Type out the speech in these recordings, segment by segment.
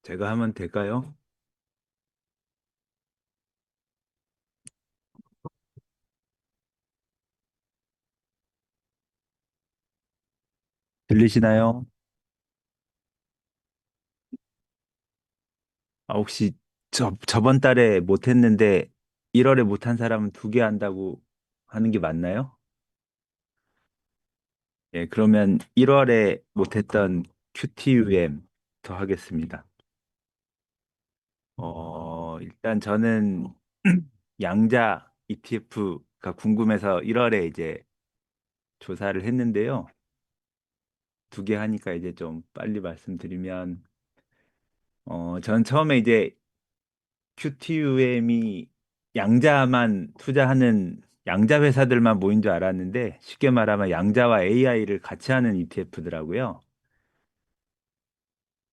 제가 하면 될까요? 들리시나요? 혹시 저번 달에 못했는데 1월에 못한 사람은 두 개 한다고 하는 게 맞나요? 예, 그러면 1월에 못했던 QTUM 더 하겠습니다. 일단 저는 양자 ETF가 궁금해서 1월에 이제 조사를 했는데요. 두 개 하니까 이제 좀 빨리 말씀드리면, 전 처음에 이제 QTUM이 양자만 투자하는 양자 회사들만 모인 줄 알았는데 쉽게 말하면 양자와 AI를 같이 하는 ETF더라고요.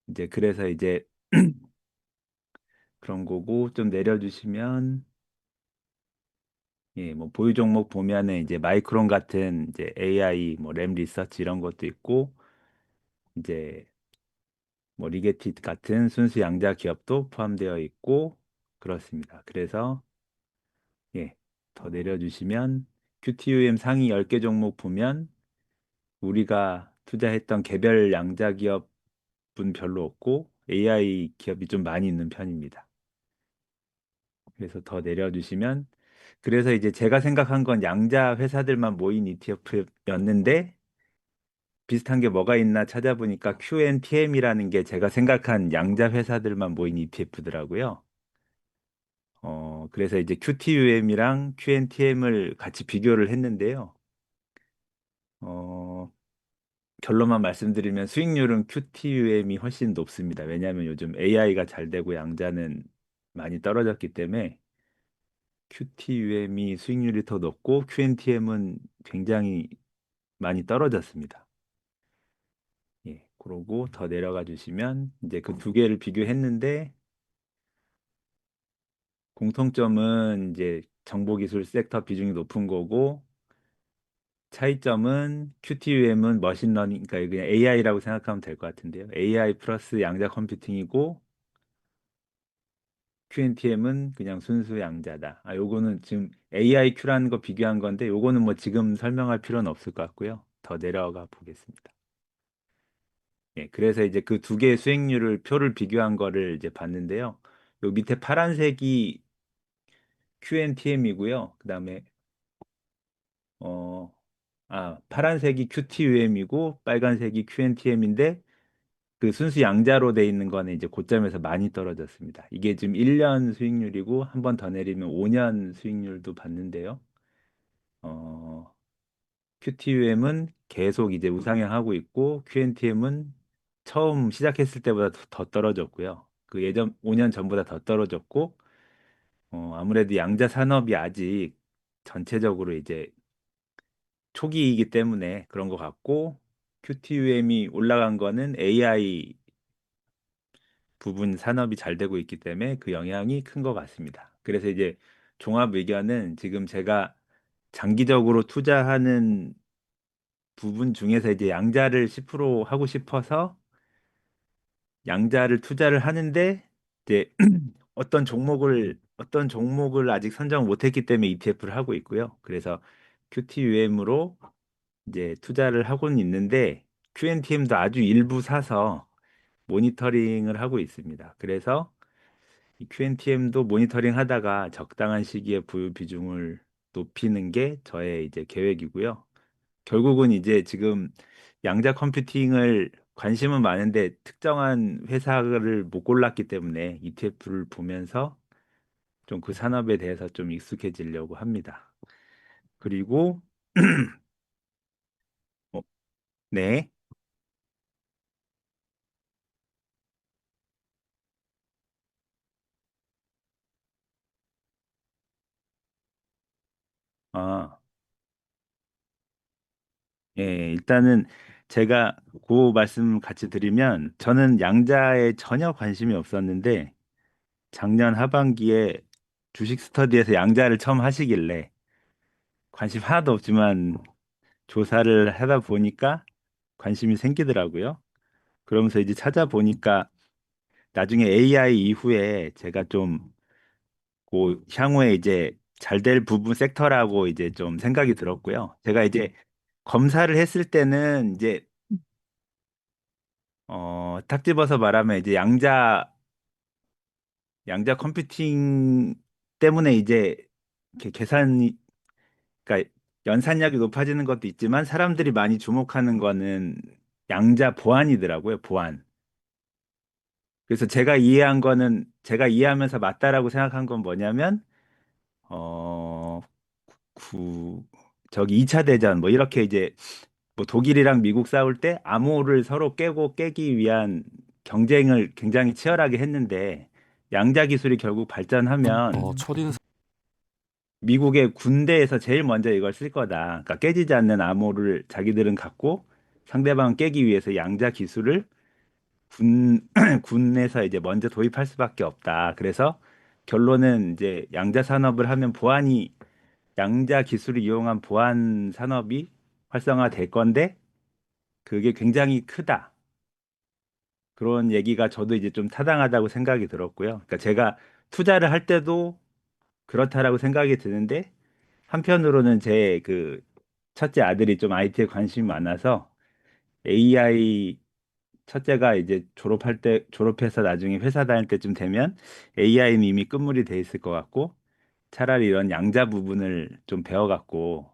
이제 그래서 이제 그런 거고 좀 내려주시면 예, 뭐 보유 종목 보면은 이제 마이크론 같은 이제 AI 뭐 램 리서치 이런 것도 있고 이제 뭐 리게티 같은 순수 양자 기업도 포함되어 있고 그렇습니다. 그래서 예, 더 내려주시면 QTUM 상위 10개 종목 보면 우리가 투자했던 개별 양자 기업은 별로 없고 AI 기업이 좀 많이 있는 편입니다. 그래서 더 내려주시면 그래서 이제 제가 생각한 건 양자 회사들만 모인 ETF였는데 비슷한 게 뭐가 있나 찾아보니까 QNTM이라는 게 제가 생각한 양자 회사들만 모인 ETF더라고요. 그래서 이제 QTUM이랑 QNTM을 같이 비교를 했는데요. 어, 결론만 말씀드리면 수익률은 QTUM이 훨씬 높습니다. 왜냐하면 요즘 AI가 잘 되고 양자는 많이 떨어졌기 때문에 QTUM이 수익률이 더 높고 QNTM은 굉장히 많이 떨어졌습니다. 예, 그러고 더 내려가 주시면 이제 그 두 개를 비교했는데 공통점은 이제 정보기술 섹터 비중이 높은 거고 차이점은 QTUM은 머신러닝, 그러니까 그냥 AI라고 생각하면 될 것 같은데요. AI 플러스 양자 컴퓨팅이고 QNTM은 그냥 순수 양자다. 요거는 지금 AIQ라는 거 비교한 건데 요거는 뭐 지금 설명할 필요는 없을 것 같고요. 더 내려가 보겠습니다. 예, 그래서 이제 그 두 개의 수익률을 표를 비교한 거를 이제 봤는데요. 요 밑에 파란색이 QNTM이고요. 그다음에 어, 파란색이 QTUM이고 빨간색이 QNTM인데 그 순수 양자로 돼 있는 거는 이제 고점에서 많이 떨어졌습니다. 이게 지금 1년 수익률이고 한 번 더 내리면 5년 수익률도 봤는데요. 어, QTUM은 계속 이제 우상향하고 있고 QNTM은 처음 시작했을 때보다 더 떨어졌고요. 그 예전 5년 전보다 더 떨어졌고 아무래도 양자 산업이 아직 전체적으로 이제 초기이기 때문에 그런 것 같고 QTUM이 올라간 거는 AI 부분 산업이 잘 되고 있기 때문에 그 영향이 큰 것 같습니다. 그래서 이제 종합 의견은 지금 제가 장기적으로 투자하는 부분 중에서 이제 양자를 10% 하고 싶어서 양자를 투자를 하는데 이제 어떤 종목을 아직 선정 못했기 때문에 ETF를 하고 있고요. 그래서 QTUM으로 이제 투자를 하고는 있는데 QNTM도 아주 일부 사서 모니터링을 하고 있습니다. 그래서 이 QNTM도 모니터링 하다가 적당한 시기에 보유 비중을 높이는 게 저의 이제 계획이고요. 결국은 이제 지금 양자 컴퓨팅을 관심은 많은데 특정한 회사를 못 골랐기 때문에 ETF를 보면서 좀 그 산업에 대해서 좀 익숙해지려고 합니다. 그리고 어, 네. 아, 예, 일단은 제가 그 말씀 같이 드리면 저는 양자에 전혀 관심이 없었는데 작년 하반기에 주식 스터디에서 양자를 처음 하시길래 관심 하나도 없지만 조사를 하다 보니까 관심이 생기더라고요. 그러면서 이제 찾아보니까 나중에 AI 이후에 제가 좀 그 향후에 이제 잘 될 부분 섹터라고 이제 좀 생각이 들었고요. 제가 이제 검사를 했을 때는 이제 탁 집어서 말하면 이제 양자 컴퓨팅 때문에 이제 이렇게 계산이 그러니까 연산력이 높아지는 것도 있지만 사람들이 많이 주목하는 거는 양자 보안이더라고요, 보안. 그래서 제가 이해하면서 맞다라고 생각한 건 뭐냐면 어, 구, 저기 2차 대전 뭐 이렇게 이제 뭐 독일이랑 미국 싸울 때 암호를 서로 깨기 위한 경쟁을 굉장히 치열하게 했는데 양자 기술이 결국 발전하면 첫인상. 미국의 군대에서 제일 먼저 이걸 쓸 거다. 그러니까 깨지지 않는 암호를 자기들은 갖고 상대방을 깨기 위해서 양자 기술을 군 군에서 이제 먼저 도입할 수밖에 없다. 그래서 결론은 이제 양자 산업을 하면 양자 기술을 이용한 보안 산업이 활성화될 건데 그게 굉장히 크다. 그런 얘기가 저도 이제 좀 타당하다고 생각이 들었고요. 그러니까 제가 투자를 할 때도 그렇다라고 생각이 드는데 한편으로는 제 그 첫째 아들이 좀 IT에 관심이 많아서 AI 첫째가 이제 졸업해서 나중에 회사 다닐 때쯤 되면 AI는 이미 끝물이 돼 있을 것 같고 차라리 이런 양자 부분을 좀 배워갖고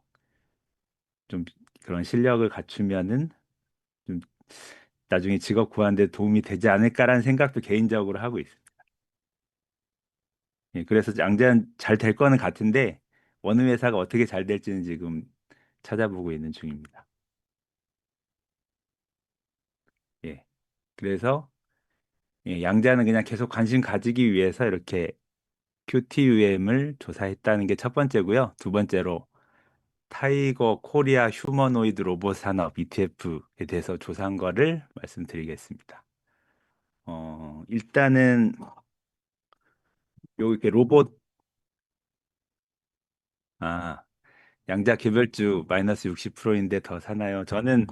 좀 그런 실력을 갖추면은 좀 나중에 직업 구하는 데 도움이 되지 않을까라는 생각도 개인적으로 하고 있어요. 예, 그래서 양자는 잘 될 거는 같은데 어느 회사가 어떻게 잘 될지는 지금 찾아보고 있는 중입니다. 예. 그래서 양자는 그냥 계속 관심 가지기 위해서 이렇게 QTUM을 조사했다는 게 첫 번째고요. 두 번째로 타이거 코리아 휴머노이드 로봇 산업 ETF에 대해서 조사한 거를 말씀드리겠습니다. 일단은 요 이렇게 아, 양자 개별주 마이너스 60%인데 더 사나요? 저는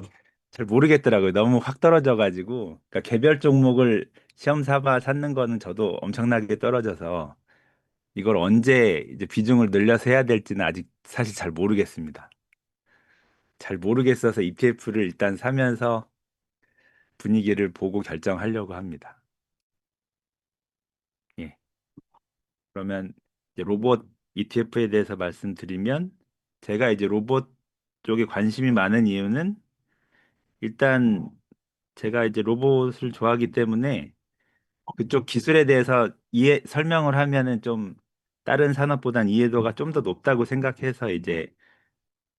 잘 모르겠더라고요. 너무 확 떨어져가지고. 그러니까 개별 종목을 시험 삼아 찾는 거는 저도 엄청나게 떨어져서 이걸 언제 이제 비중을 늘려서 해야 될지는 아직 사실 잘 모르겠습니다. 잘 모르겠어서 ETF를 일단 사면서 분위기를 보고 결정하려고 합니다. 예. 그러면 이제 로봇 ETF에 대해서 말씀드리면 제가 이제 로봇 쪽에 관심이 많은 이유는 일단 제가 이제 로봇을 좋아하기 때문에 그쪽 기술에 대해서 설명을 하면은 좀 다른 산업보단 이해도가 좀 더 높다고 생각해서 이제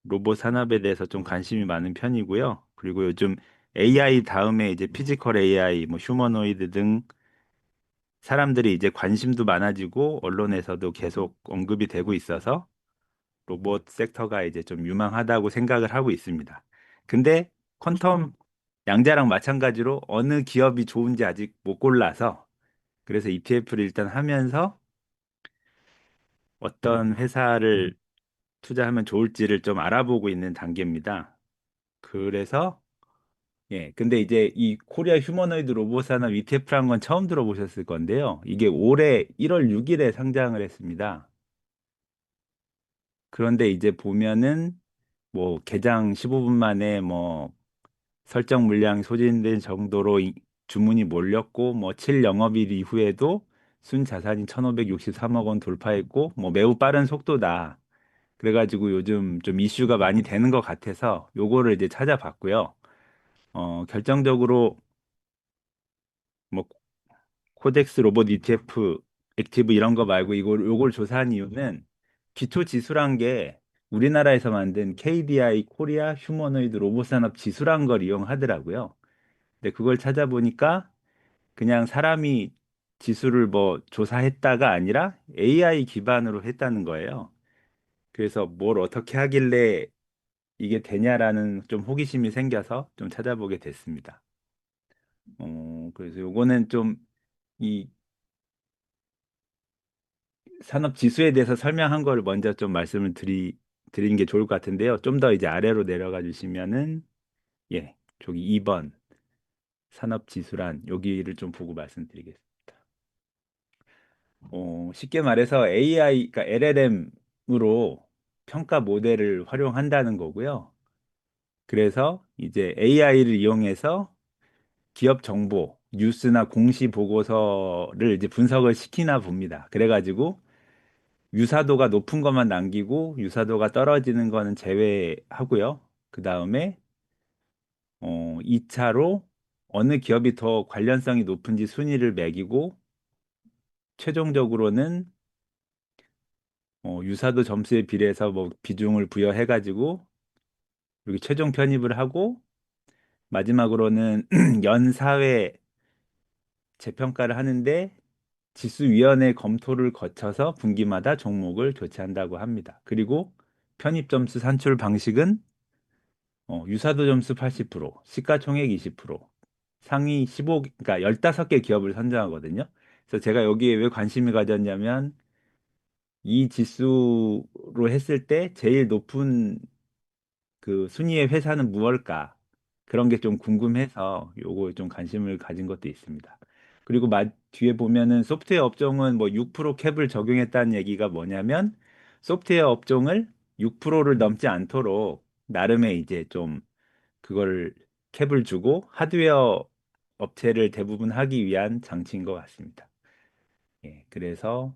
로봇 산업에 대해서 좀 관심이 많은 편이고요. 그리고 요즘 AI 다음에 이제 피지컬 AI, 뭐 휴머노이드 등 사람들이 이제 관심도 많아지고 언론에서도 계속 언급이 되고 있어서 로봇 섹터가 이제 좀 유망하다고 생각을 하고 있습니다. 근데 퀀텀 양자랑 마찬가지로 어느 기업이 좋은지 아직 못 골라서 그래서 ETF를 일단 하면서 어떤 회사를 투자하면 좋을지를 좀 알아보고 있는 단계입니다. 그래서 근데 이제 이 코리아 휴머노이드 로봇 산업 ETF라는 건 처음 들어보셨을 건데요. 이게 올해 1월 6일에 상장을 했습니다. 그런데 이제 보면은 뭐 개장 15분 만에 뭐 설정 물량이 소진된 정도로 주문이 몰렸고 뭐 7영업일 이후에도 순 자산이 1,563억 원 돌파했고 뭐 매우 빠른 속도다. 그래가지고 요즘 좀 이슈가 많이 되는 것 같아서 요거를 이제 찾아봤고요. 결정적으로 뭐 코덱스 로봇 ETF, 액티브 이런 거 말고 요걸 조사한 이유는 기초 지수란 게 우리나라에서 만든 KDI 코리아 휴머노이드 로봇 산업 지수란 걸 이용하더라고요. 근데 그걸 찾아보니까 그냥 사람이 지수를 뭐 조사했다가 아니라 AI 기반으로 했다는 거예요. 그래서 뭘 어떻게 하길래 이게 되냐라는 좀 호기심이 생겨서 좀 찾아보게 됐습니다. 그래서 요거는 좀 이 산업 지수에 대해서 설명한 거를 먼저 좀 드리는 게 좋을 것 같은데요. 좀 더 이제 아래로 내려가 주시면은 저기 2번 산업 지수란 여기를 좀 보고 말씀드리겠습니다. 쉽게 말해서 AI, 그러니까 LLM으로 평가 모델을 활용한다는 거고요. 그래서 이제 AI를 이용해서 기업 정보, 뉴스나 공시 보고서를 이제 분석을 시키나 봅니다. 그래가지고 유사도가 높은 것만 남기고 유사도가 떨어지는 거는 제외하고요. 그 다음에 2차로 어느 기업이 더 관련성이 높은지 순위를 매기고 최종적으로는 유사도 점수에 비례해서 뭐 비중을 부여해가지고 이렇게 최종 편입을 하고 마지막으로는 연사회 재평가를 하는데 지수위원회 검토를 거쳐서 분기마다 종목을 교체한다고 합니다. 그리고 편입 점수 산출 방식은 유사도 점수 80%, 시가총액 20%, 상위 15, 그러니까 15개 기업을 선정하거든요. 그래서 제가 여기에 왜 관심을 가졌냐면 이 지수로 했을 때 제일 높은 그 순위의 회사는 무엇일까? 그런 게 좀 궁금해서 요거 좀 관심을 가진 것도 있습니다. 그리고 뒤에 보면은 소프트웨어 업종은 뭐 6% 캡을 적용했다는 얘기가 뭐냐면 소프트웨어 업종을 6%를 넘지 않도록 나름의 이제 좀 그걸 캡을 주고 하드웨어 업체를 대부분 하기 위한 장치인 것 같습니다. 예, 그래서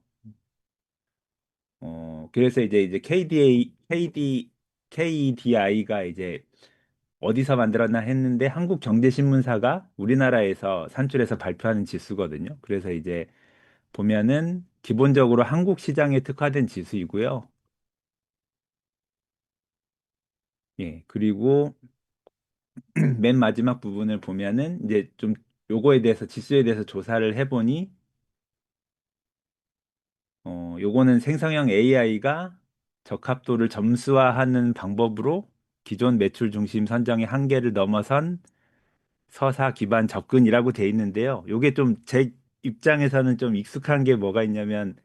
이제 KDI가 이제 어디서 만들었나 했는데 한국경제신문사가 우리나라에서 산출해서 발표하는 지수거든요. 그래서 이제 보면은 기본적으로 한국 시장에 특화된 지수이고요. 예, 그리고 맨 마지막 부분을 보면은 이제 좀 요거에 대해서 지수에 대해서 조사를 해보니 요거는 생성형 AI가 적합도를 점수화하는 방법으로 기존 매출 중심 선정의 한계를 넘어선 서사 기반 접근이라고 돼 있는데요. 요게 좀 제 입장에서는 좀 익숙한 게 뭐가 있냐면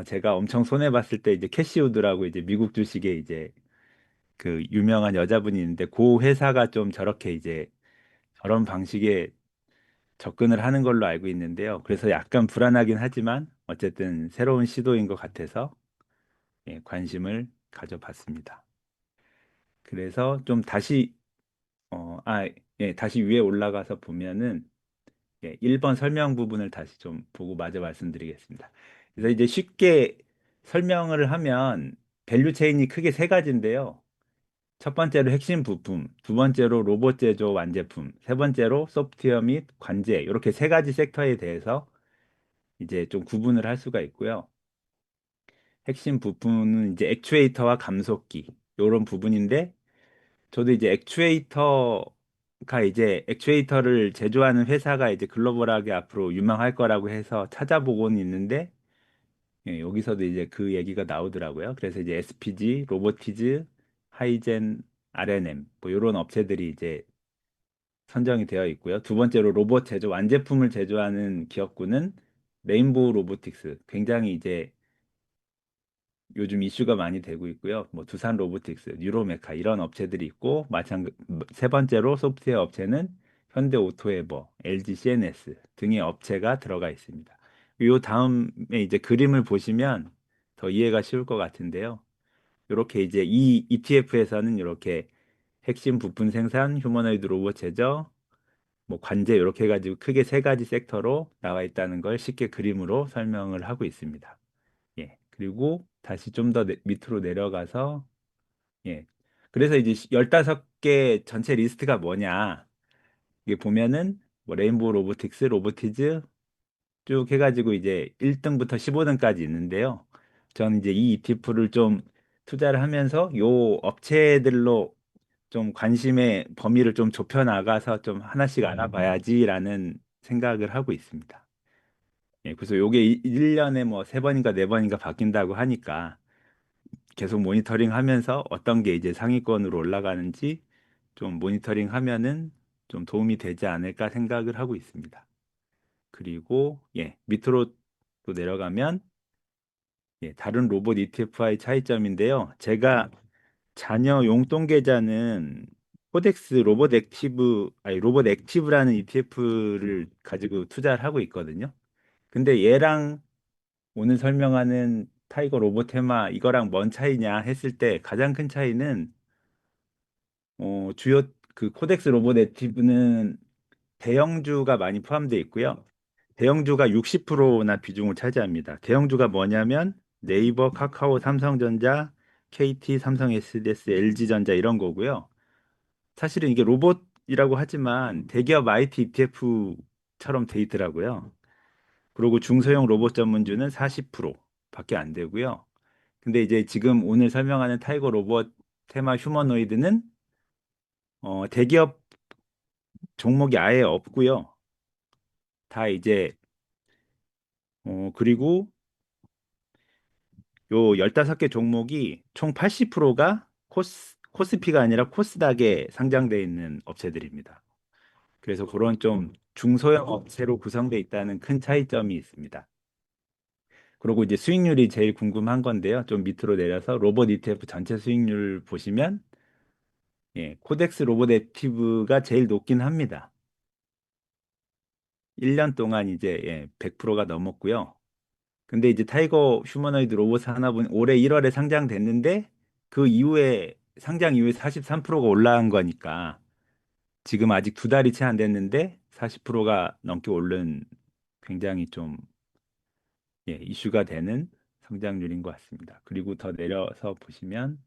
제가 엄청 손해 봤을 때 이제 캐시우드라고 이제 미국 주식에 이제 그 유명한 여자분이 있는데 그 회사가 좀 저렇게 이제 저런 방식의 접근을 하는 걸로 알고 있는데요. 그래서 약간 불안하긴 하지만 어쨌든 새로운 시도인 것 같아서 예, 관심을 가져봤습니다. 그래서 좀 다시 다시 위에 올라가서 보면은 예, 1번 설명 부분을 다시 좀 보고 마저 말씀드리겠습니다. 그래서 이제 쉽게 설명을 하면 밸류 체인이 크게 세 가지인데요. 첫 번째로 핵심 부품, 두 번째로 로봇 제조 완제품, 세 번째로 소프트웨어 및 관제 이렇게 세 가지 섹터에 대해서 이제 좀 구분을 할 수가 있고요. 핵심 부품은 이제 액추에이터와 감속기 이런 부분인데 저도 이제 액추에이터를 제조하는 회사가 이제 글로벌하게 앞으로 유망할 거라고 해서 찾아보고는 있는데 예, 여기서도 이제 그 얘기가 나오더라고요. 그래서 이제 SPG, 로보티즈, 하이젠, R&M 뭐 이런 업체들이 이제 선정이 되어 있고요. 두 번째로 로봇 제조 완제품을 제조하는 기업군은 레인보우 로보틱스 굉장히 이제 요즘 이슈가 많이 되고 있고요. 뭐 두산 로보틱스, 뉴로메카 이런 업체들이 있고 마찬가지 세 번째로 소프트웨어 업체는 현대 오토에버, LG CNS 등의 업체가 들어가 있습니다. 요 다음에 이제 그림을 보시면 더 이해가 쉬울 것 같은데요. 이렇게 이제 이 ETF에서는 이렇게 핵심 부품 생산, 휴머노이드 로봇 제조, 뭐 관제 이렇게 해가지고 크게 세 가지 섹터로 나와 있다는 걸 쉽게 그림으로 설명을 하고 있습니다. 예. 그리고 다시 좀 더 밑으로 내려가서 예. 그래서 이제 15개 전체 리스트가 뭐냐? 이게 보면은 뭐 레인보우 로보틱스, 로보티즈 쭉 해가지고 이제 1등부터 15등까지 있는데요. 저는 이제 이 ETF를 좀 투자를 하면서 요 업체들로 좀 관심의 범위를 좀 좁혀 나가서 좀 하나씩 알아봐야지라는 생각을 하고 있습니다. 예, 그래서 요게 1년에 뭐 세 번인가 네 번인가 바뀐다고 하니까 계속 모니터링 하면서 어떤 게 이제 상위권으로 올라가는지 좀 모니터링 하면은 좀 도움이 되지 않을까 생각을 하고 있습니다. 그리고 예, 밑으로 또 내려가면 예, 다른 로봇 ETF와의 차이점인데요. 제가 자녀 용돈 계좌는 코덱스 로봇 액티브라는 ETF를 가지고 투자를 하고 있거든요. 근데 얘랑 오늘 설명하는 타이거 로봇 테마 이거랑 뭔 차이냐 했을 때 가장 큰 차이는 주요 그 코덱스 로봇 액티브는 대형주가 많이 포함되어 있고요. 대형주가 60%나 비중을 차지합니다. 대형주가 뭐냐면 네이버, 카카오, 삼성전자, KT, 삼성 SDS, LG전자 이런 거고요. 사실은 이게 로봇이라고 하지만 대기업 IT ETF처럼 돼 있더라고요. 그리고 중소형 로봇 전문주는 40%밖에 안 되고요. 근데 이제 지금 오늘 설명하는 타이거 로봇 테마 휴머노이드는 대기업 종목이 아예 없고요. 다 이제 그리고 요 15개 종목이 총 80%가 코스피가 아니라 코스닥에 상장돼 있는 업체들입니다. 그래서 그런 좀 중소형 업체로 구성돼 있다는 큰 차이점이 있습니다. 그리고 이제 수익률이 제일 궁금한 건데요. 좀 밑으로 내려서 로봇 ETF 전체 수익률 보시면 예, 코덱스 로봇 액티브가 제일 높긴 합니다. 1년 동안 이제 예, 100%가 넘었고요. 근데 이제 타이거 휴머노이드 로봇 산업은 올해 1월에 상장됐는데 그 이후에 상장 이후에 43%가 올라간 거니까 지금 아직 2달이 채 안 됐는데 40%가 넘게 오른 굉장히 좀 예, 이슈가 되는 성장률인 것 같습니다. 그리고 더 내려서 보시면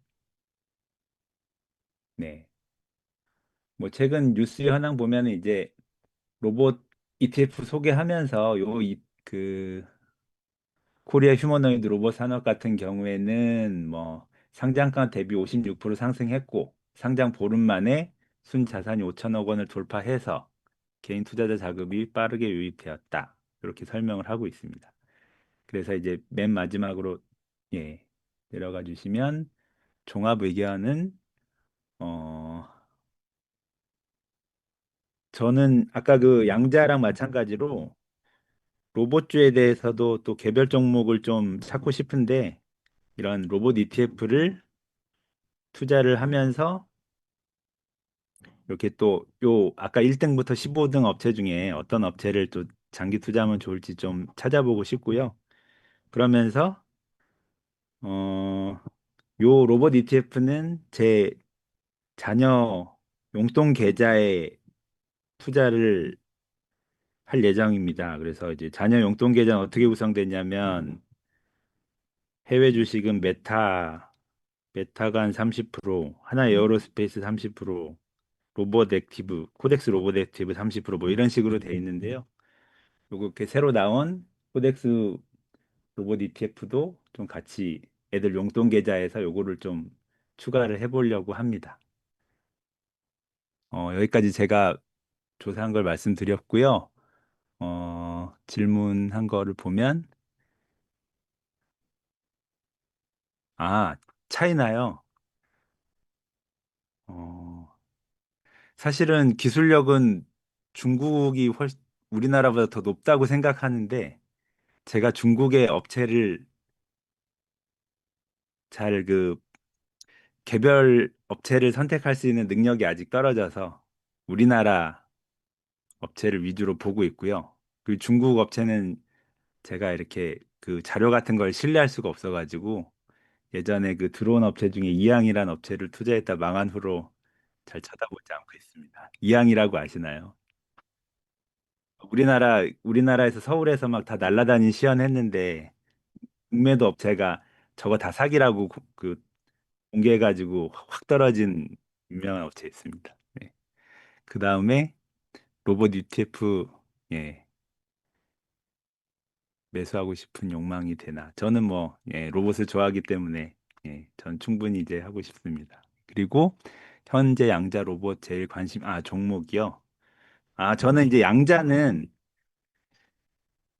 네. 뭐 최근 뉴스 현황 보면은 이제 로봇 ETF 소개하면서 그 코리아 휴머노이드 로봇 산업 같은 경우에는 뭐 상장가 대비 56% 상승했고 상장 보름 만에 순 자산이 5천억 원을 돌파해서 개인 투자자 자금이 빠르게 유입되었다. 이렇게 설명을 하고 있습니다. 그래서 이제 맨 마지막으로 예, 내려가 주시면 종합 의견은 어 저는 아까 그 양자랑 마찬가지로 로봇주에 대해서도 또 개별 종목을 좀 찾고 싶은데 이런 로봇 ETF를 투자를 하면서 이렇게 또 요 아까 1등부터 15등 업체 중에 어떤 업체를 또 장기 투자하면 좋을지 좀 찾아보고 싶고요. 그러면서 어, 요 로봇 ETF는 제 자녀 용돈 계좌에 투자를 할 예정입니다. 그래서 이제 자녀 용돈 계좌는 어떻게 구성되냐면 해외 주식은 메타가 한 30%, 하나 에어로스페이스 30%, 로봇 액티브, 코덱스 로봇 액티브 30%뭐 이런 식으로 돼 있는데요. 요거 이렇게 새로 나온 코덱스 로봇 ETF도 좀 같이 애들 용돈 계좌에서 요거를 좀 추가를 해보려고 합니다. 여기까지 제가 조사한 걸 말씀드렸고요. 질문한 거를 보면 아, 차이나요? 어, 사실은 기술력은 중국이 우리나라보다 더 높다고 생각하는데 제가 중국의 업체를 잘 개별 업체를 선택할 수 있는 능력이 아직 떨어져서 우리나라 업체를 위주로 보고 있고요. 그 중국 업체는 제가 이렇게 그 자료 같은 걸 신뢰할 수가 없어가지고 예전에 그 드론 업체 중에 이항이라는 업체를 투자했다 망한 후로 잘 쳐다보지 않고 있습니다. 이항이라고 아시나요? 우리나라에서 서울에서 막 다 날라다닌 시연했는데 국내도 업체가 저거 다 사기라고 공개해가지고 확 떨어진 유명한 업체 있습니다. 네. 그 다음에 로봇 ETF 예, 매수하고 싶은 욕망이 되나? 저는 뭐 예, 로봇을 좋아하기 때문에 예, 전 충분히 이제 하고 싶습니다. 그리고 현재 양자 로봇 제일 종목이요. 저는 이제 양자는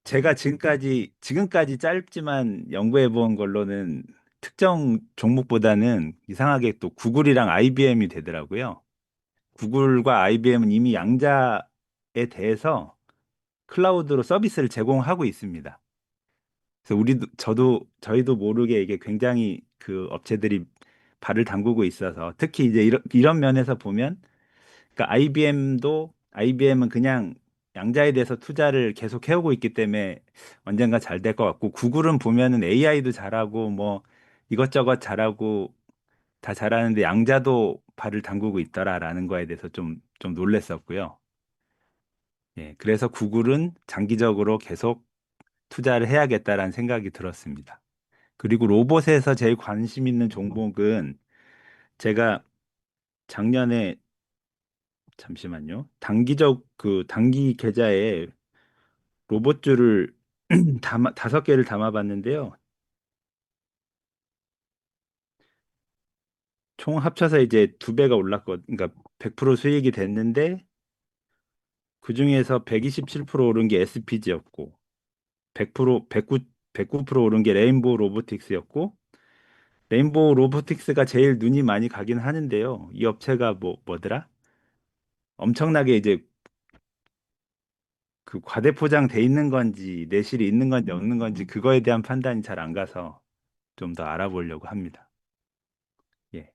제가 지금까지 짧지만 연구해 본 걸로는 특정 종목보다는 이상하게 또 구글이랑 IBM이 되더라고요. 구글과 IBM은 이미 양자에 대해서 클라우드로 서비스를 제공하고 있습니다. 그래서 저희도 모르게 이게 굉장히 그 업체들이 발을 담그고 있어서 특히 이제 이런 면에서 보면 그러니까 IBM은 그냥 양자에 대해서 투자를 계속 해오고 있기 때문에 언젠가 잘 될 것 같고 구글은 보면은 AI도 잘하고 뭐 이것저것 잘하고 다 잘하는데 양자도 발을 담그고 있더라라는 거에 대해서 좀 놀랬었고요. 예, 그래서 구글은 장기적으로 계속 투자를 해야겠다라는 생각이 들었습니다. 그리고 로봇에서 제일 관심 있는 종목은 제가 작년에 잠시만요. 단기 계좌에 로봇주를 다섯 개를 담아봤는데요. 총 합쳐서 이제 두 배가 올랐거든요. 그러니까 100% 수익이 됐는데 그중에서 127% 오른 게 SPG였고 100% 109% 오른 게 레인보우 로보틱스였고 레인보우 로보틱스가 제일 눈이 많이 가긴 하는데요. 이 업체가 뭐더라? 엄청나게 이제 그 과대포장 돼 있는 건지 내실이 있는 건지 없는 건지 그거에 대한 판단이 잘 안 가서 좀 더 알아보려고 합니다. 예,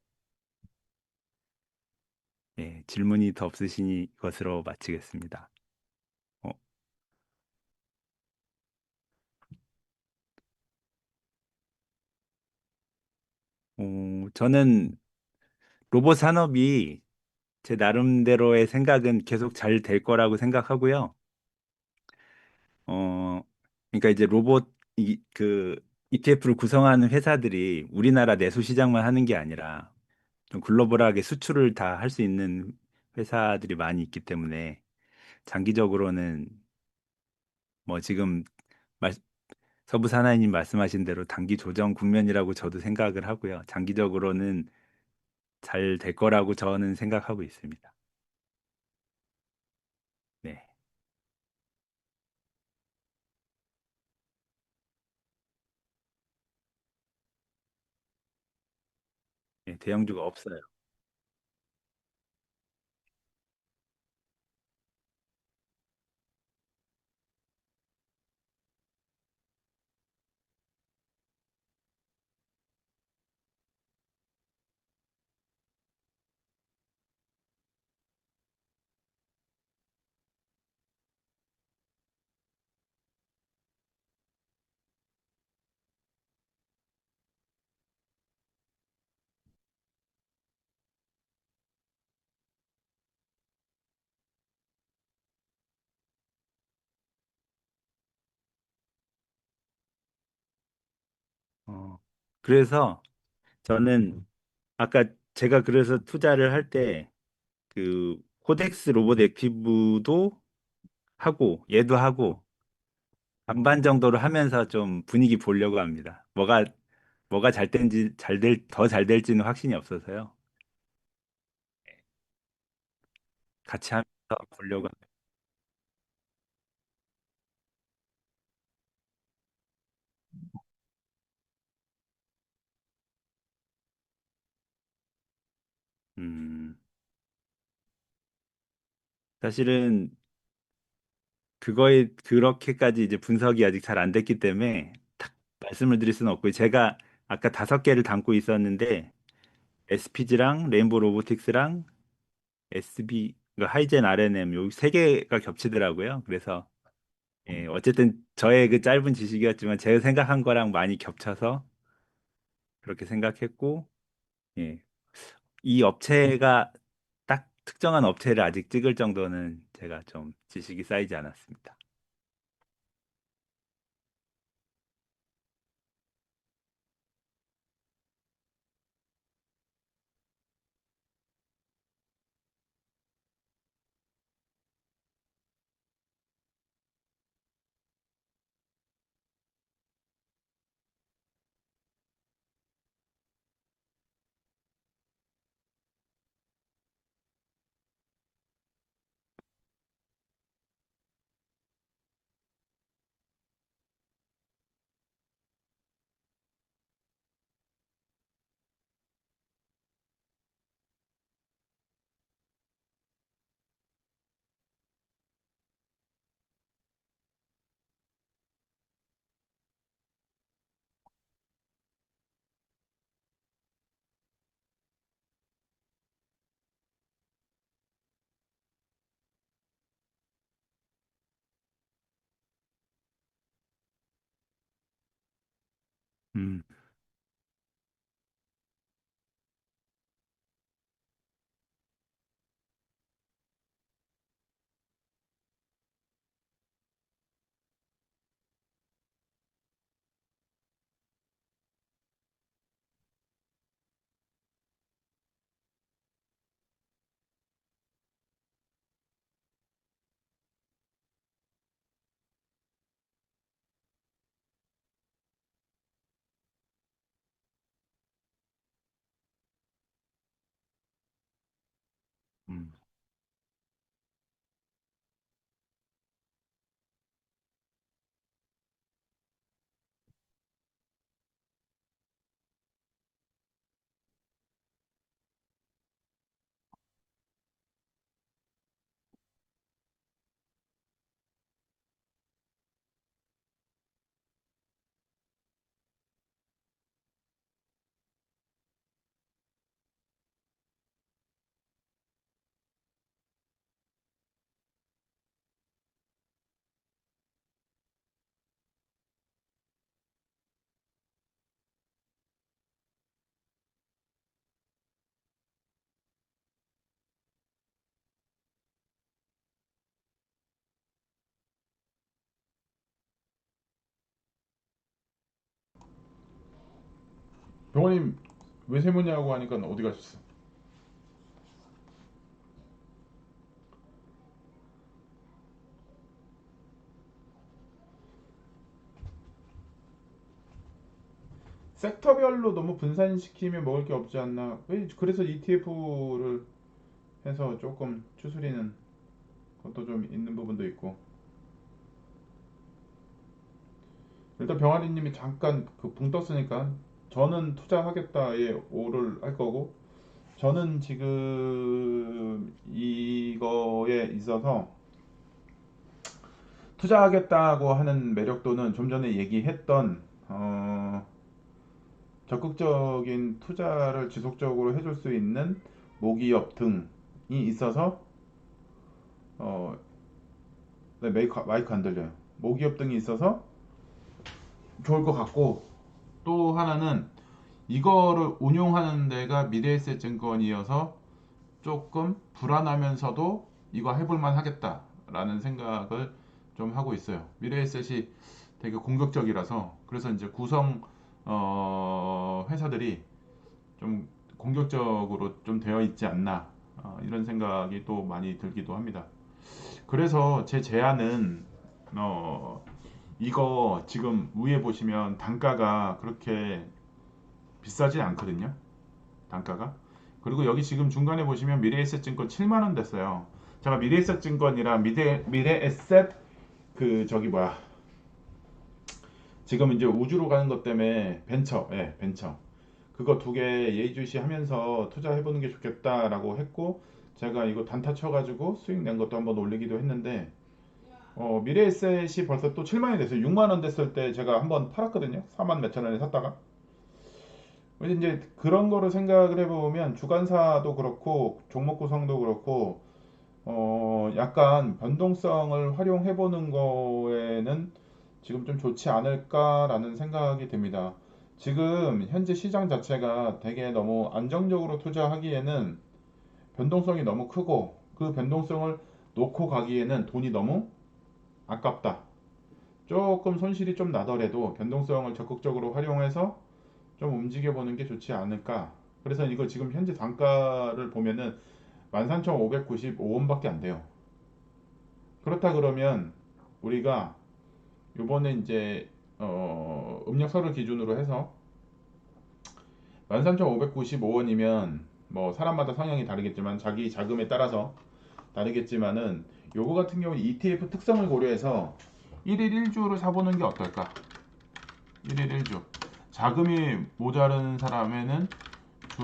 예, 질문이 더 없으시니 것으로 마치겠습니다. 어, 저는 로봇 산업이 제 나름대로의 생각은 계속 잘 될 거라고 생각하고요. 어, 그러니까 이제 그 ETF를 구성하는 회사들이 우리나라 내수 시장만 하는 게 아니라 좀 글로벌하게 수출을 다 할 수 있는 회사들이 많이 있기 때문에 장기적으로는 뭐 지금 말, 서부 사나이님 말씀하신 대로 단기 조정 국면이라고 저도 생각을 하고요. 장기적으로는 잘 될 거라고 저는 생각하고 있습니다. 네. 네, 대형주가 없어요. 어, 그래서 저는 아까 제가 그래서 투자를 할 때 그 코덱스 로봇 액티브도 하고 얘도 하고 반반 정도로 하면서 좀 분위기 보려고 합니다. 뭐가 잘 된지 더 잘 될지는 확신이 없어서요. 같이 하면서 보려고 합니다. 음, 사실은 그거에 그렇게까지 이제 분석이 아직 잘 안 됐기 때문에 딱 말씀을 드릴 수는 없고요. 제가 아까 다섯 개를 담고 있었는데 SPG랑 레인보우 로보틱스랑 그 하이젠 RNM 요 세 개가 겹치더라고요. 그래서 예, 어쨌든 저의 그 짧은 지식이었지만 제가 생각한 거랑 많이 겹쳐서 그렇게 생각했고 예, 이 업체가 딱 특정한 업체를 아직 찍을 정도는 제가 좀 지식이 쌓이지 않았습니다. 음, 음, 병원님 왜 세모냐고 하니까 어디 가셨어? 섹터별로 너무 분산시키면 먹을 게 없지 않나? 그래서 ETF를 해서 조금 추스리는 것도 좀 있는 부분도 있고. 일단 병아리님이 잠깐 그 붕 떴으니까 저는 투자하겠다에 오를 할 거고, 저는 지금 이거에 있어서 투자하겠다고 하는 매력도는 좀 전에 얘기했던 적극적인 투자를 지속적으로 해줄 수 있는 모기업 등이 있어서 어, 네, 마이크 안 들려요. 모기업 등이 있어서 좋을 것 같고, 또 하나는 이거를 운용하는 데가 미래에셋 증권이어서 조금 불안하면서도 이거 해볼만 하겠다라는 생각을 좀 하고 있어요. 미래에셋이 되게 공격적이라서, 그래서 이제 구성 회사들이 좀 공격적으로 좀 되어 있지 않나, 이런 생각이 또 많이 들기도 합니다. 그래서 제 제안은 이거 지금 위에 보시면 단가가 그렇게 비싸지 않거든요. 단가가. 그리고 여기 지금 중간에 보시면 미래에셋증권 7만 원 됐어요. 제가 미래에셋증권이랑 미래에셋 그 저기 뭐야, 지금 이제 우주로 가는 것 때문에 벤처, 예, 벤처. 그거 두 개 예의주시하면서 투자해보는 게 좋겠다라고 했고, 제가 이거 단타 쳐가지고 수익 낸 것도 한번 올리기도 했는데, 미래에셋이 벌써 또 7만이 됐어요. 6만 원 됐을 때 제가 한번 팔았거든요. 4만 몇천 원에 샀다가. 근데 이제 그런 거를 생각을 해보면 주간사도 그렇고 종목 구성도 그렇고 약간 변동성을 활용해보는 거에는 지금 좀 좋지 않을까라는 생각이 듭니다. 지금 현재 시장 자체가 되게 너무 안정적으로 투자하기에는 변동성이 너무 크고, 그 변동성을 놓고 가기에는 돈이 너무 아깝다. 조금 손실이 좀 나더라도 변동성을 적극적으로 활용해서 좀 움직여 보는 게 좋지 않을까. 그래서 이거 지금 현재 단가를 보면은 13,595원밖에 안 돼요. 그렇다 그러면 우리가 요번에 이제 음력설을 기준으로 해서 13,595원이면 뭐 사람마다 성향이 다르겠지만 자기 자금에 따라서 다르겠지만은, 요거 같은 경우 ETF 특성을 고려해서 1일 1주를 사보는 게 어떨까? 1일 1주. 자금이 모자른 사람에는 주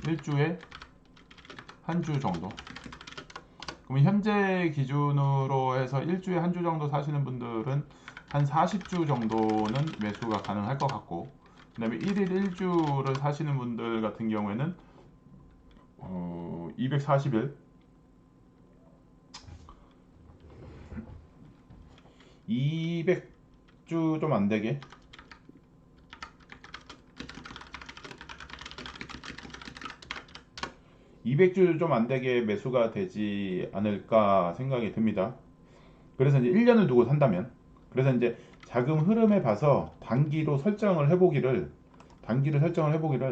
1주에 한 주 정도. 그럼 현재 기준으로 해서 1주에 한 주 정도 사시는 분들은 한 40주 정도는 매수가 가능할 것 같고, 그다음에 1일 1주를 사시는 분들 같은 경우에는 240일, 200주 좀 안 되게 200주 좀 안 되게 매수가 되지 않을까 생각이 듭니다. 그래서 이제 1년을 두고 산다면, 그래서 이제 자금 흐름에 봐서 단기를 설정을 해보기를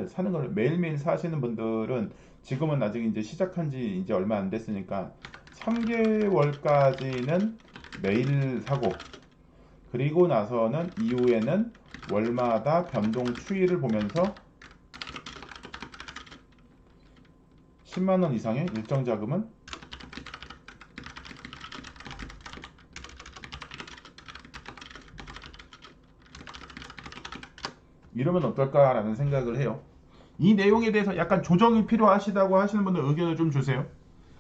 사는 걸 매일매일 사시는 분들은 지금은 아직 이제 시작한 지 이제 얼마 안 됐으니까 3개월까지는 매일 사고, 그리고 나서는 이후에는 월마다 변동 추이를 보면서 10만 원 이상의 일정 자금은 이러면 어떨까라는 생각을 해요. 이 내용에 대해서 약간 조정이 필요하시다고 하시는 분들 의견을 좀 주세요.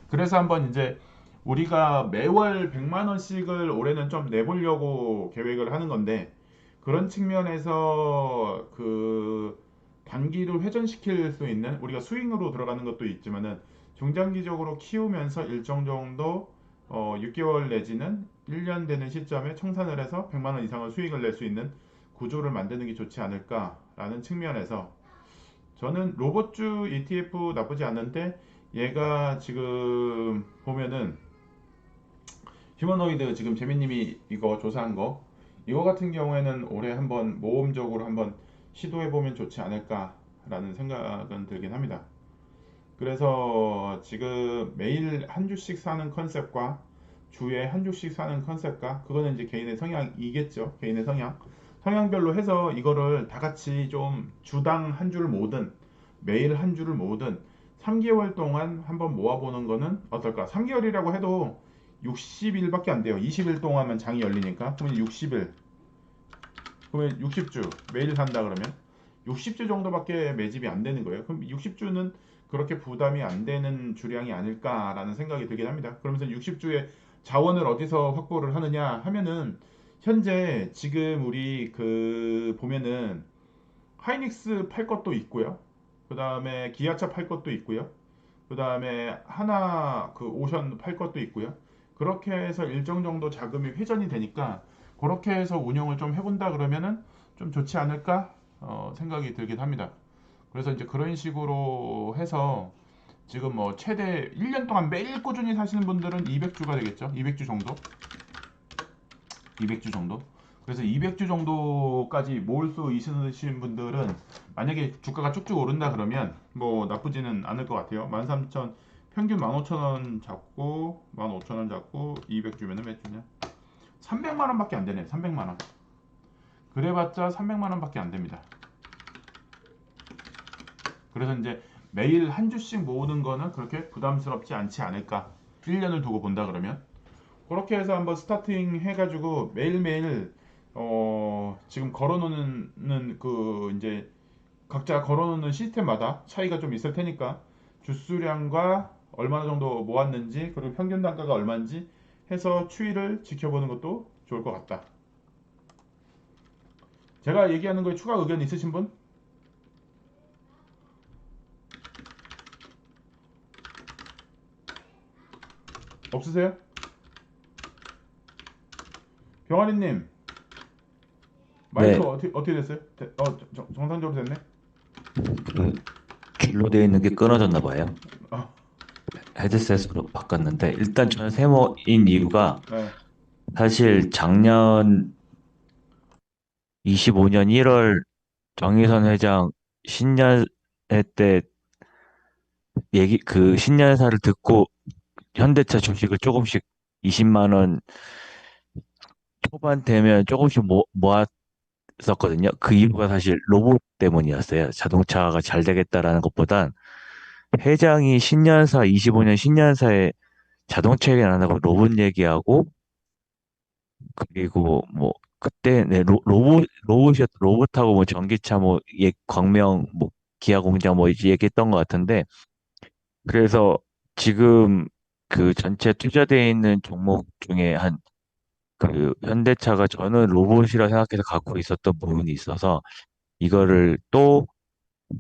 그래서 한번 이제 우리가 매월 100만 원씩을 올해는 좀 내보려고 계획을 하는 건데, 그런 측면에서 그 단기를 회전시킬 수 있는, 우리가 스윙으로 들어가는 것도 있지만은 중장기적으로 키우면서 일정 정도 6개월 내지는 1년 되는 시점에 청산을 해서 100만 원 이상의 수익을 낼 수 있는 구조를 만드는 게 좋지 않을까라는 측면에서, 저는 로봇주 ETF 나쁘지 않은데, 얘가 지금 보면은 휴머노이드 지금 재민님이 이거 조사한 거, 이거 같은 경우에는 올해 한번 모험적으로 한번 시도해 보면 좋지 않을까라는 생각은 들긴 합니다. 그래서 지금 매일 한 주씩 사는 컨셉과 주에 한 주씩 사는 컨셉과, 그거는 이제 개인의 성향이겠죠. 개인의 성향별로 해서 이거를 다 같이 좀 주당 한 주를 모으든 매일 한 주를 모으든 3개월 동안 한번 모아보는 거는 어떨까? 3개월이라고 해도 60일밖에 안 돼요. 20일 동안만 장이 열리니까. 그러면 60일, 그러면 60주 매일 산다 그러면 60주 정도밖에 매집이 안 되는 거예요. 그럼 60주는 그렇게 부담이 안 되는 주량이 아닐까라는 생각이 들긴 합니다. 그러면서 60주의 자원을 어디서 확보를 하느냐 하면은, 현재 지금 우리 그 보면은 하이닉스 팔 것도 있고요. 그 다음에 기아차 팔 것도 있고요. 그 다음에 하나 그 오션 팔 것도 있고요. 그렇게 해서 일정 정도 자금이 회전이 되니까 그렇게 해서 운영을 좀 해본다 그러면은 좀 좋지 않을까 생각이 들긴 합니다. 그래서 이제 그런 식으로 해서 지금 뭐 최대 1년 동안 매일 꾸준히 사시는 분들은 200주가 되겠죠. 200주 정도. 200주 정도. 그래서 200주 정도까지 모을 수 있으신 분들은 만약에 주가가 쭉쭉 오른다 그러면 뭐 나쁘지는 않을 것 같아요. 13,000 평균 15,000원 잡고 15,000원 잡고 200주면은 몇 주냐? 300만 원밖에 안 되네. 300만 원. 그래봤자 300만 원밖에 안 됩니다. 그래서 이제 매일 한 주씩 모으는 거는 그렇게 부담스럽지 않지 않을까. 1년을 두고 본다 그러면. 그렇게 해서 한번 스타팅 해가지고 매일매일 지금 걸어놓는 그 이제 각자 걸어놓는 시스템마다 차이가 좀 있을 테니까 주수량과 얼마나 정도 모았는지, 그리고 평균 단가가 얼마인지 해서 추이를 지켜보는 것도 좋을 것 같다. 제가 얘기하는 거에 추가 의견 있으신 분 없으세요? 병아리님 마이크 네, 어떻게 됐어요? 정상적으로 됐네? 그 줄로 되어 있는 게 끊어졌나 봐요. 아, 헤드셋으로 바꿨는데 일단 저는 세모인 이유가 네. 사실 작년 25년 1월 정의선 회장 신년회 때 얘기 그 신년사를 듣고 현대차 주식을 조금씩 20만 원 초반 되면 조금씩 모았었거든요. 그 이유가 사실 로봇 때문이었어요. 자동차가 잘 되겠다라는 것보단 회장이 신년사 25년 신년사에 자동차 얘기 안 하고 로봇 얘기하고 그리고 뭐 그때 네, 로봇하고 뭐 전기차 뭐 광명 뭐 기아 공장 뭐 이제 얘기했던 것 같은데 그래서 지금 그 전체 투자되어 있는 종목 중에 한 그 현대차가 저는 로봇이라 생각해서 갖고 있었던 부분이 있어서 이거를 또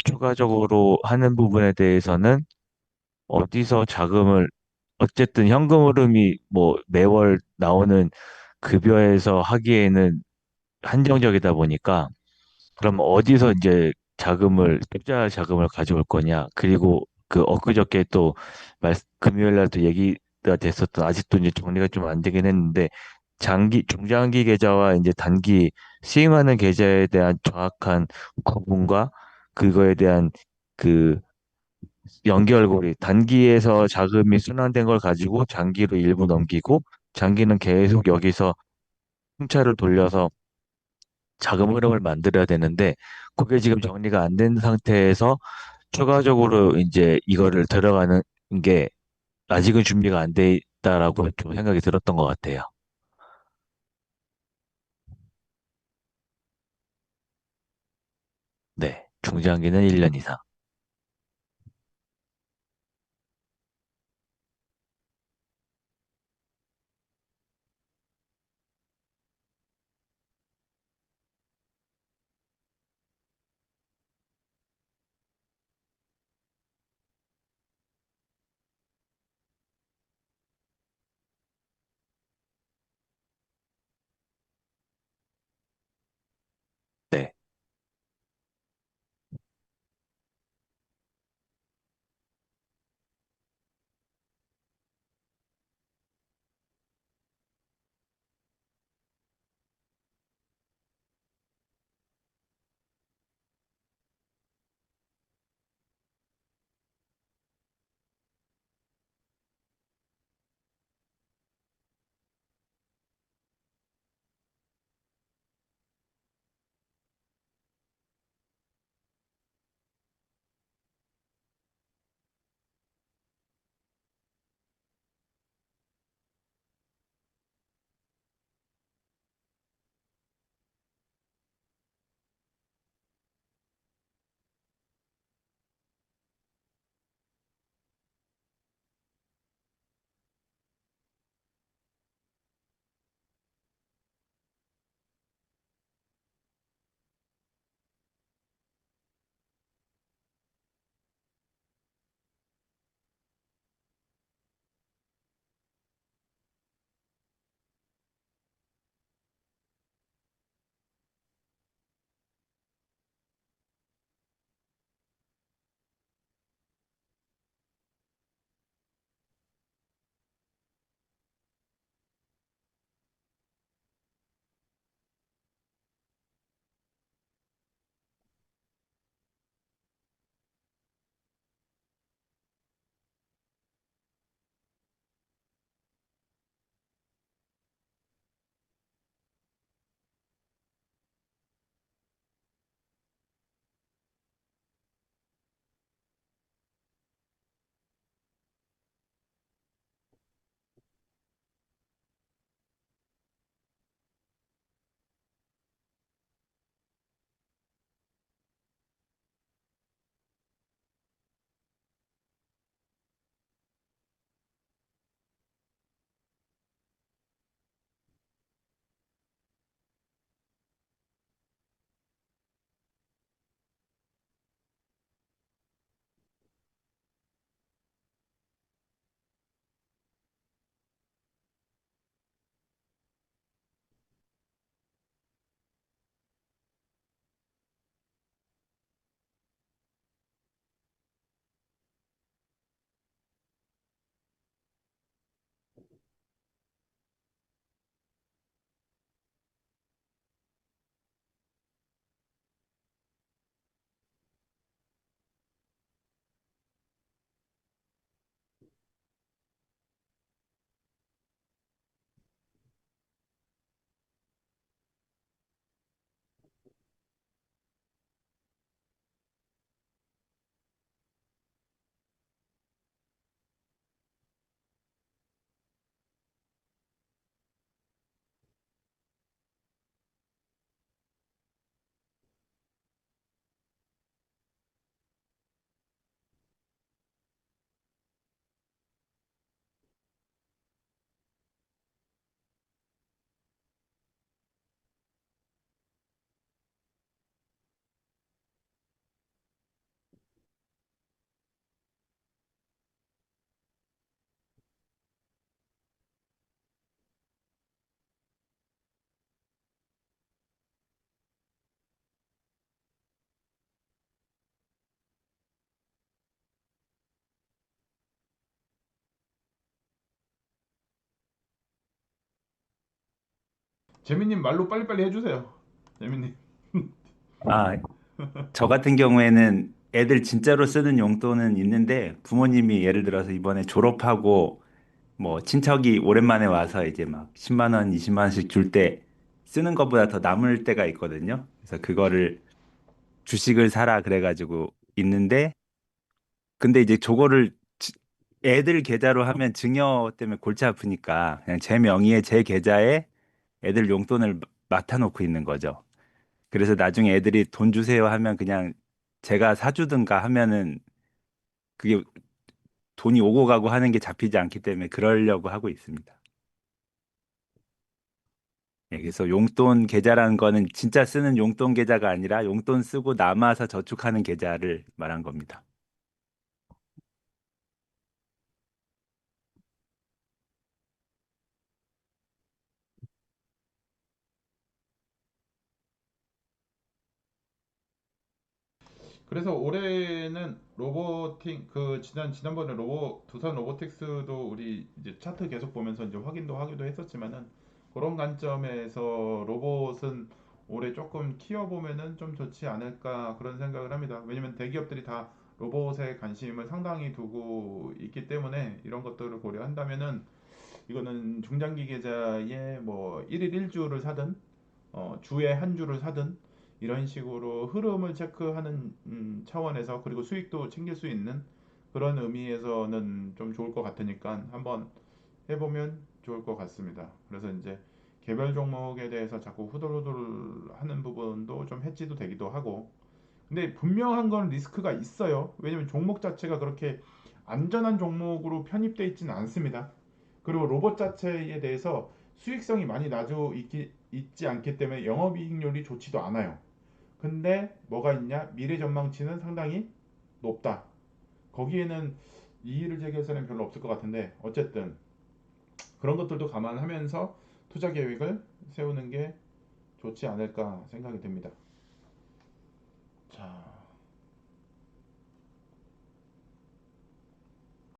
추가적으로 하는 부분에 대해서는 어디서 자금을 어쨌든 현금 흐름이 뭐 매월 나오는 급여에서 하기에는 한정적이다 보니까 그럼 어디서 이제 투자 자금을 가져올 거냐. 그리고 그 엊그저께 또 금요일 날 또 얘기가 됐었던 아직도 이제 정리가 좀 안 되긴 했는데 중장기 계좌와 이제 단기 스윙하는 계좌에 대한 정확한 구분과 그거에 대한 그 연결고리 단기에서 자금이 순환된 걸 가지고 장기로 일부 넘기고 장기는 계속 여기서 풍차를 돌려서 자금 흐름을 만들어야 되는데 그게 지금 정리가 안 된 상태에서 추가적으로 이제 이거를 들어가는 게 아직은 준비가 안 돼 있다라고 좀 생각이 들었던 것 같아요. 네. 중장기는 1년 이상. 네. 재민님 말로 빨리빨리 해주세요. 재민님. 아, 저 같은 경우에는 애들 진짜로 쓰는 용돈은 있는데 부모님이 예를 들어서 이번에 졸업하고 뭐 친척이 오랜만에 와서 이제 막 10만 원, 20만 원씩 줄 때 쓰는 것보다 더 남을 때가 있거든요. 그래서 그거를 주식을 사라 그래가지고 있는데 근데 이제 저거를 애들 계좌로 하면 증여 때문에 골치 아프니까 그냥 제 명의의 제 계좌에 애들 용돈을 맡아놓고 있는 거죠. 그래서 나중에 애들이 돈 주세요 하면 그냥 제가 사주든가 하면은 그게 돈이 오고 가고 하는 게 잡히지 않기 때문에 그러려고 하고 있습니다. 예, 그래서 용돈 계좌라는 거는 진짜 쓰는 용돈 계좌가 아니라 용돈 쓰고 남아서 저축하는 계좌를 말한 겁니다. 그래서 올해는 로보팅 그 지난번에 두산 로보틱스도 우리 이제 차트 계속 보면서 이제 확인도 하기도 했었지만은 그런 관점에서 로봇은 올해 조금 키워보면은 좀 좋지 않을까 그런 생각을 합니다. 왜냐면 대기업들이 다 로봇에 관심을 상당히 두고 있기 때문에 이런 것들을 고려한다면은 이거는 중장기 계좌에 뭐 1일 1주를 사든 주에 한 주를 사든 이런 식으로 흐름을 체크하는 차원에서 그리고 수익도 챙길 수 있는 그런 의미에서는 좀 좋을 것 같으니까 한번 해보면 좋을 것 같습니다. 그래서 이제 개별 종목에 대해서 자꾸 후들후들 하는 부분도 좀 해지도 되기도 하고 근데 분명한 건 리스크가 있어요. 왜냐면 종목 자체가 그렇게 안전한 종목으로 편입되어 있지는 않습니다. 그리고 로봇 자체에 대해서 수익성이 많이 있지 않기 때문에 영업이익률이 좋지도 않아요. 근데 뭐가 있냐? 미래 전망치는 상당히 높다. 거기에는 이의를 제기해서는 별로 없을 것 같은데 어쨌든 그런 것들도 감안하면서 투자 계획을 세우는 게 좋지 않을까 생각이 듭니다. 자,